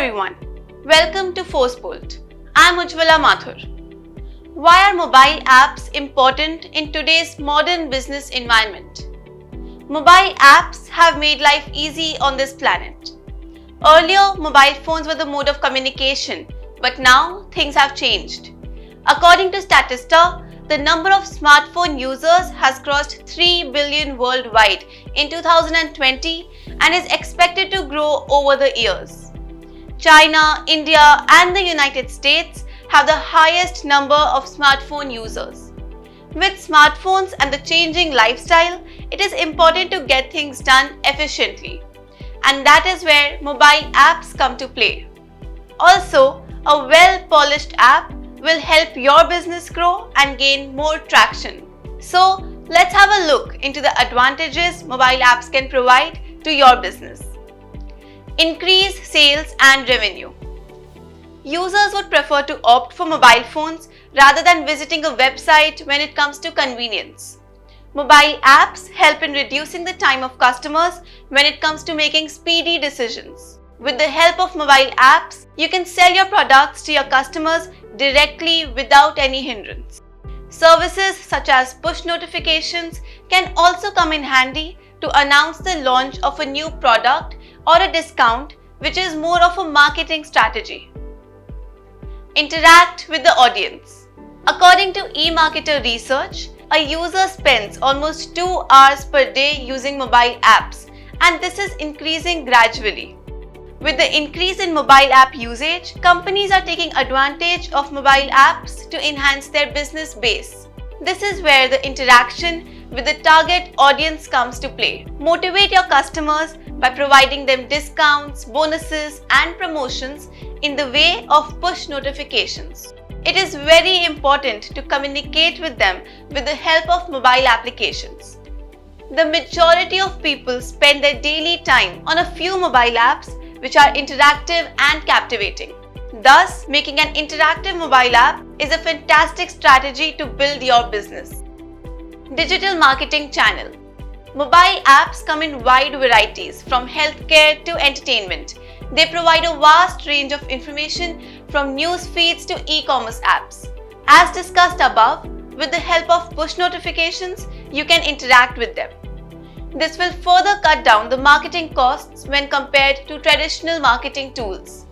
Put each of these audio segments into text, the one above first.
everyone, welcome to ForceBolt. I'm Ujjwala Mathur. Why are mobile apps important in today's modern business environment? Mobile apps have made life easy on this planet. Earlier, mobile phones were the mode of communication, but now things have changed. According to Statista, the number of smartphone users has crossed 3 billion worldwide in 2020 and is expected to grow over the years. China, India, and the United States have the highest number of smartphone users. With smartphones and the changing lifestyle, it is important to get things done efficiently. And that is where mobile apps come to play. Also, a well-polished app will help your business grow and gain more traction. So, let's have a look into the advantages mobile apps can provide to your business. Increase sales and revenue. Users would prefer to opt for mobile phones rather than visiting a website when it comes to convenience. Mobile apps help in reducing the time of customers when it comes to making speedy decisions. With the help of mobile apps, you can sell your products to your customers directly without any hindrance. Services such as push notifications can also come in handy to announce the launch of a new product or a discount, which is more of a marketing strategy. Interact with the audience. According to eMarketer research, a user spends almost 2 hours per day using mobile apps, and this is increasing gradually. With the increase in mobile app usage, companies are taking advantage of mobile apps to enhance their business base. This is where the interaction with the target audience comes to play. Motivate your customers by providing them discounts, bonuses, and promotions in the way of push notifications. It is very important to communicate with them with the help of mobile applications. The majority of people spend their daily time on a few mobile apps which are interactive and captivating. Thus, making an interactive mobile app is a fantastic strategy to build your business. Digital marketing channel. Mobile apps come in wide varieties from healthcare to entertainment. They provide a vast range of information from news feeds to e-commerce apps. As discussed above, with the help of push notifications, you can interact with them. This will further cut down the marketing costs when compared to traditional marketing tools.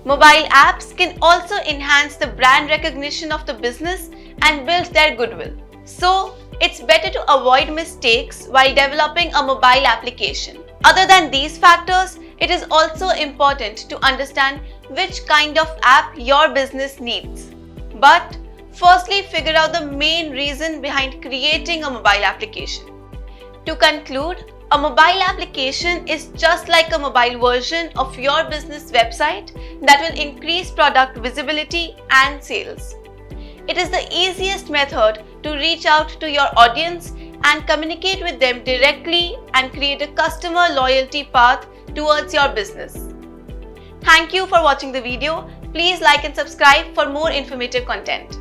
Mobile apps can also enhance the brand recognition of the business and build their goodwill. So, it's better to avoid mistakes while developing a mobile application. Other than these factors, it is also important to understand which kind of app your business needs. But firstly, figure out the main reason behind creating a mobile application. To conclude, a mobile application is just like a mobile version of your business website that will increase product visibility and sales. It is the easiest method to reach out to your audience and communicate with them directly and create a customer loyalty path towards your business. Thank you for watching the video. Please like and subscribe for more informative content.